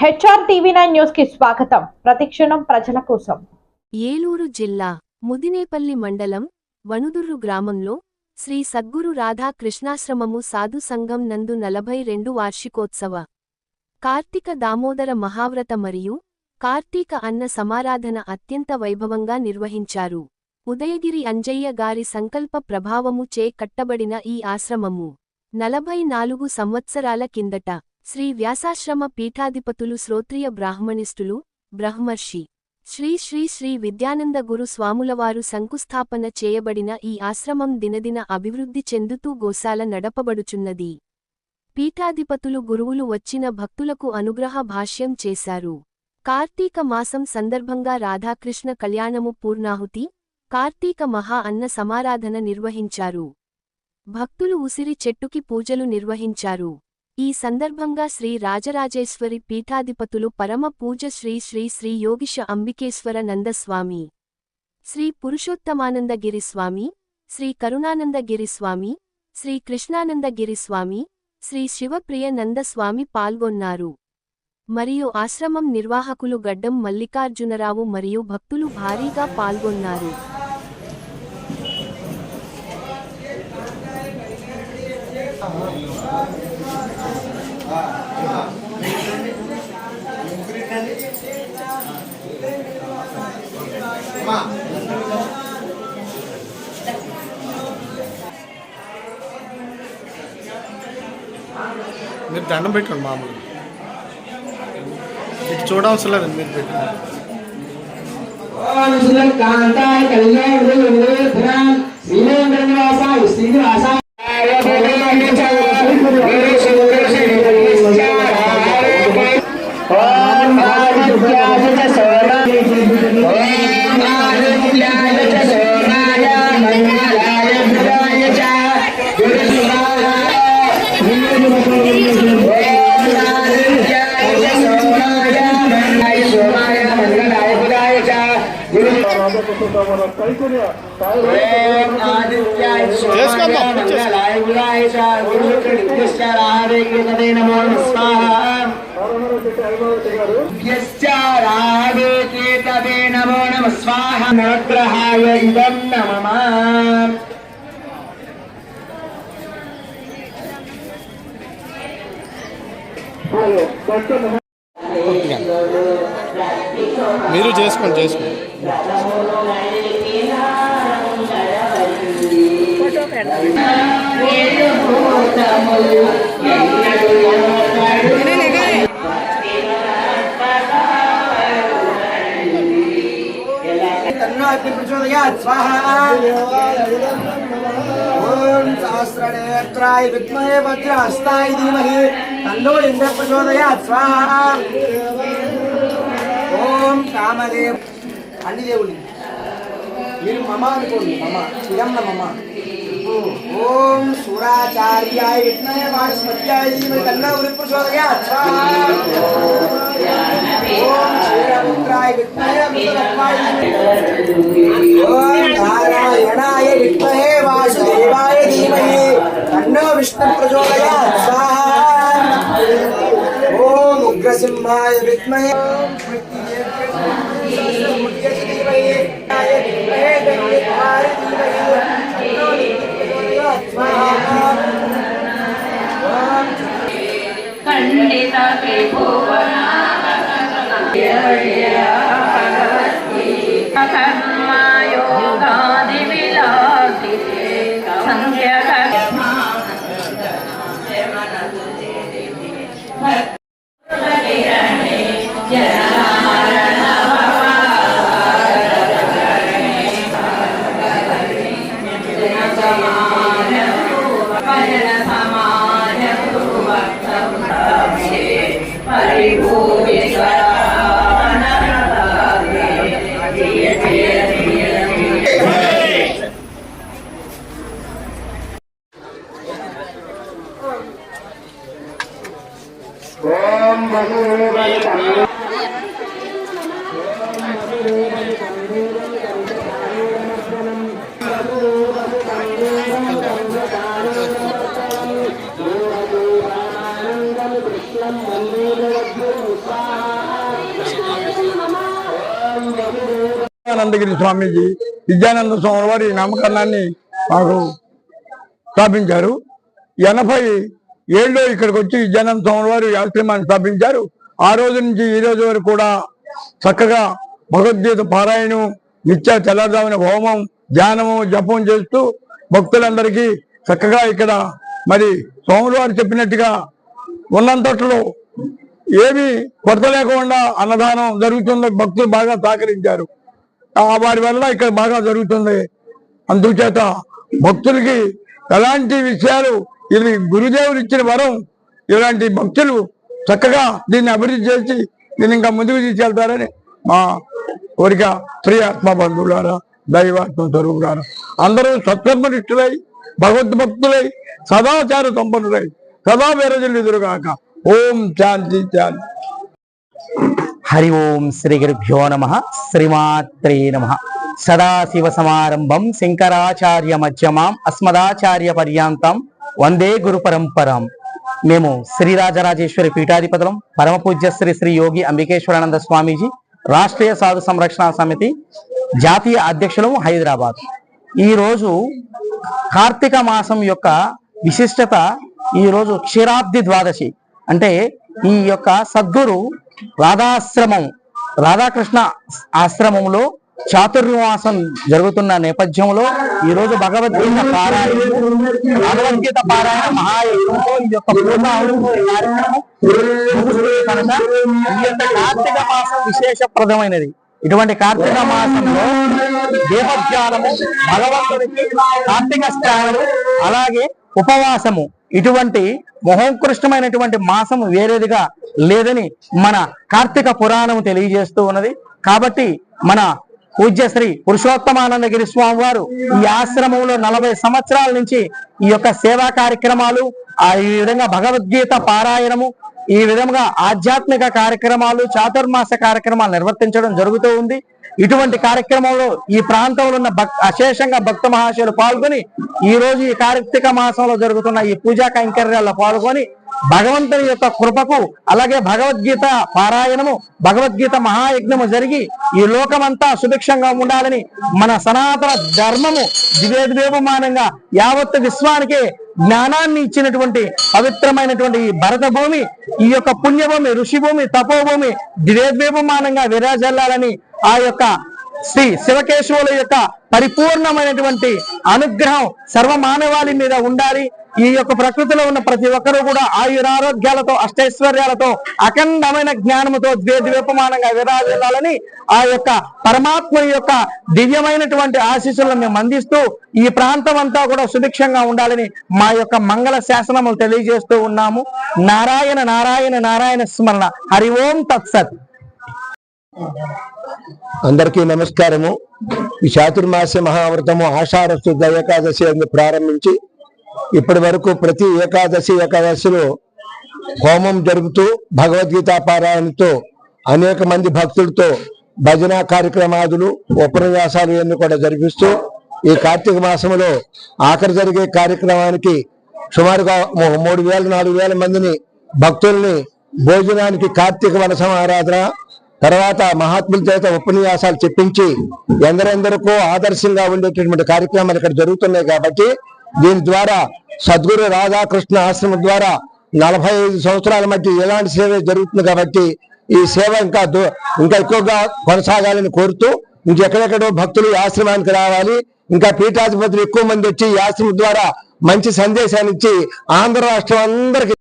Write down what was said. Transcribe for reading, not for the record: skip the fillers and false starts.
HR TV9 news కి స్వాగతం. ప్రతిక్షణం ప్రజల కోసం. ఏలూరు జిల్లా ముదినేపల్లి మండలం వనుదుర్రు గ్రామంలో శ్రీ సద్గురు రాధా కృష్ణాశ్రమము సాధు సంఘం నందు 42 వార్షికోత్సవ కార్తీక దామోదర మహావ్రత మరియు కార్తీక అన్న సమారాధన అత్యంత వైభవంగా నిర్వహించారు. ఉదయగిరి అంజయ్య గారి సంకల్ప ప్రభావము చే కట్టబడిన ఈ ఆశ్రమము 44 సంవత్సరాల కిందట శ్రీ వ్యాసాశ్రమ పీఠాధిపతులు శ్రోత్రియ బ్రాహ్మణిష్ఠులు బ్రహ్మర్షి శ్రీ శ్రీ శ్రీ విద్యానంద గురు స్వాములవారు శంకుస్థాపన చేయబడిన ఈ ఆశ్రమం దినదిన అభివృద్ధి చెందుతూ గోశాల నడపబడుచున్నది. పీఠాధిపతులు గురువులు వచ్చిన భక్తులకు అనుగ్రహ భాష్యం చేశారు. కార్తీక మాసం సందర్భంగా రాధాకృష్ణ కళ్యాణము పూర్ణాహుతి, కార్తీక మహా అన్న సమారాధన నిర్వహించారు. భక్తులు ఉసిరి చెట్టుకి పూజలు నిర్వహించారు. ఈ సందర్భంగా శ్రీ రాజరాజేశ్వరి పీఠాధిపతులు పరమ పూజ శ్రీ శ్రీ శ్రీ యోగిష అంబికేశ్వర నందస్వామి, శ్రీ పురుషోత్తమానందగిరిస్వామి, శ్రీ కరుణానందగిరిస్వామి, శ్రీ కృష్ణానందగిరిస్వామి, శ్రీ శివప్రియ నందస్వామి పాల్గొన్నారు. మరియు ఆశ్రమం నిర్వాహకులు గడ్డం మల్లికార్జునరావు మరియు భక్తులు భారీగా పాల్గొన్నారు. మీరు దండం పెట్టుకోండి. మామూలు ఇటు చూడవసరం లేదండి. మీరు పెట్టుకోండి. నవగ్రహాయ ఇదం నమః. మీరు చేసుకోండి. ఓం సహస్రనేత్రాయ విద్మహే వజ్రహస్తాయ ధీమహి తన్నో ఇంద్ర ప్రచోదయాత్ స్వాహా. ఓం కామదేవ్ అన్ని దేవుడి మీరు మమ అనుకోండి. మమ ఇదం మమ. ఓం సురాచార్యాయ విద్మహే వాణస్పత్యాయ ధీమహి తన్నో వృత్తి ప్రచోదయాత్ స్వాహా. ఓం శ్రీరామిత్రాయ విద్మహే అమృతరత్నాయ ధీమహి. ఓం నారాయణాయ విద్మహే వాసుదేవాయ ధీమహి తన్నో విష్ణు ప్రచోదయాత్ స్వాహా. ఓం ఉగ్రసింహాయ విద్మహే ఖండిత త్రిభువన కర్మయోగాది విలాసి సంఖ్యక సమాన విద్యానందగిరి స్వామీజీ విద్యానంద స్వామి వారి నామకరణాన్ని మాకు స్థాపించారు. 87లో ఇక్కడికి వచ్చి విద్యానంద స్వామి వారు ఈ ఆశ్రమాన్ని స్థాపించారు. ఆ రోజు నుంచి ఈ రోజు వరకు కూడా చక్కగా భగవద్గీత పారాయణం, నిత్య తెల్లదామైన హోమం, ధ్యానము, జపం చేస్తూ భక్తులందరికీ చక్కగా ఇక్కడ మరి స్వాములు వారు చెప్పినట్టుగా ఉన్నంతట్లో ఏమీ కొరత లేకుండా అన్నదానం జరుగుతుంది. భక్తులు బాగా సహకరించారు. వారి వల్ల ఇక్కడ బాగా జరుగుతుంది. అందుచేత భక్తులకి ఎలాంటి విషయాలు ఇది గురుదేవులు ఇచ్చిన వరం. ఇలాంటి భక్తులు చక్కగా దీన్ని అభివృద్ధి చేసి దీన్ని ఇంకా ముందుకు తీసుకెళ్తారని మా కోరిక. ప్రియాత్మ బంధువులారా, దైవాత్మ స్వరూపులారా, అందరూ సత్కర్మనిష్ఠులై భగవద్భక్తులై సదాచార సంపన్నులై సదా విరజులుదురుగాక. ఓం శాంతి శాంతి. హరి ఓం శ్రీ గురుభ్యో నమః. శ్రీమాత్రే నమః. సదాశివ సమారంభం శంకరాచార్య మధ్యమాం అస్మదాచార్య పర్యాంతం వందే గురు పరంపరాం. మేము శ్రీరాజరాజేశ్వరి పీఠాధిపతులం, పరమ పూజ్య శ్రీ శ్రీ యోగి అంబికేశ్వరానంద స్వామీజీ, రాష్ట్రీయ సాధు సంరక్షణ సమితి జాతీయ అధ్యక్షులము, హైదరాబాద్. ఈరోజు కార్తీక మాసం యొక్క విశిష్టత. ఈరోజు క్షీరాబ్ది ద్వాదశి అంటే ఈ యొక్క సద్గురు రాధాకృష్ణ ఆశ్రమంలో చాతుర్మాసం జరుగుతున్న నేపథ్యంలో ఈరోజు భగవద్గీత పారాయణ మహాయజ్ఞంలో ఈ యొక్క ఈ యొక్క కార్తీక మాసం విశేషప్రదమైనది. ఇటువంటి కార్తీక మాసంలో దేవధ్యానము, భగవంతుడికి కార్తీక స్నానము, అలాగే ఉపవాసము, ఇటువంటి మహోత్కృష్టమైనటువంటి మాసము వేరేదిగా లేదని మన కార్తీక పురాణం తెలియజేస్తూ ఉన్నది. కాబట్టి మన పూజ్య శ్రీ పురుషోత్తమానందగిరి స్వామి వారు ఈ ఆశ్రమంలో 40 సంవత్సరాల నుంచి ఈ యొక్క సేవా కార్యక్రమాలు, ఈ విధంగా భగవద్గీత పారాయణము, ఈ విధంగా ఆధ్యాత్మిక కార్యక్రమాలు, చాతుర్మాస కార్యక్రమాలు నిర్వర్తించడం జరుగుతూ ఉంది. ఇటువంటి కార్యక్రమంలో ఈ ప్రాంతంలో ఉన్న అశేషంగా భక్త మహాశయులు పాల్గొని ఈ రోజు ఈ కార్తీక మాసంలో జరుగుతున్న ఈ పూజా కైంకర్యాల్లో పాల్గొని భగవంతుని యొక్క కృపకు, అలాగే భగవద్గీత పారాయణము, భగవద్గీత మహాయజ్ఞము జరిగి ఈ లోకమంతా సుభిక్షంగా ఉండాలని మన సనాతన ధర్మము దివ్యోదివ్యమానంగా యావత్ విశ్వానికి జ్ఞానాన్ని ఇచ్చినటువంటి పవిత్రమైనటువంటి ఈ భరత భూమి, ఈ యొక్క పుణ్యభూమి, ఋషిభూమి, తపోభూమి దివ్యోద్వేపమానంగా విరాజల్లాలని ఆ యొక్క శ్రీ శివకేశవుల యొక్క పరిపూర్ణమైనటువంటి అనుగ్రహం సర్వమానవాళి మీద ఉండాలి. ఈ యొక్క ప్రకృతిలో ఉన్న ప్రతి ఒక్కరూ కూడా ఆయురారోగ్యాలతో, అష్టైశ్వర్యాలతో, అఖండమైన జ్ఞానముతో ద్వేపమానంగా విరాజిల్లాలని ఆ యొక్క పరమాత్మ యొక్క దివ్యమైనటువంటి ఆశీస్సులను మేము అందిస్తూ ఈ ప్రాంతం అంతా కూడా సుభిక్షంగా ఉండాలని మా యొక్క మంగళ శాసనములు తెలియజేస్తూ ఉన్నాము. నారాయణ నారాయణ నారాయణ స్మరణ. హరి ఓం తత్సత్. అందరికీ నమస్కారము. ఈ చాతుర్మాస మహావ్రతము ఆషాఢ శుద్ధ ఏకాదశి అని ప్రారంభించి ఇప్పటి వరకు ప్రతి ఏకాదశిలో హోమం జరుపుతూ భగవద్గీత పారాయణతో అనేక మంది భక్తులతో భజన కార్యక్రమాదులు, ఉపన్యాసాలు ఇవన్నీ కూడా జరిపిస్తూ ఈ కార్తీక మాసంలో ఆఖరి జరిగే కార్యక్రమానికి సుమారుగా 3,000-4,000 మందిని భక్తుల్ని భోజనానికి కార్తీక వన సమారాధన, తర్వాత మహాత్ముల చేత ఉపన్యాసాలు చెప్పించి ఎందరెందరికో ఆదర్శంగా ఉండేటటువంటి కార్యక్రమాలు ఇక్కడ జరుగుతున్నాయి. కాబట్టి దీని ద్వారా సద్గురు రాధాకృష్ణ ఆశ్రమం ద్వారా 45 సంవత్సరాల మధ్య ఎలాంటి సేవ జరుగుతుంది. కాబట్టి ఈ సేవ ఇంకా ఎక్కువగా కొనసాగాలని కోరుతూ ఇంకెక్కడెక్కడో భక్తులు ఈ ఆశ్రమానికి రావాలి, ఇంకా పీఠాధిపతులు ఎక్కువ మంది వచ్చి ఈ ఆశ్రమం ద్వారా మంచి సందేశాన్ని ఇచ్చి ఆంధ్ర రాష్ట్రం అందరికీ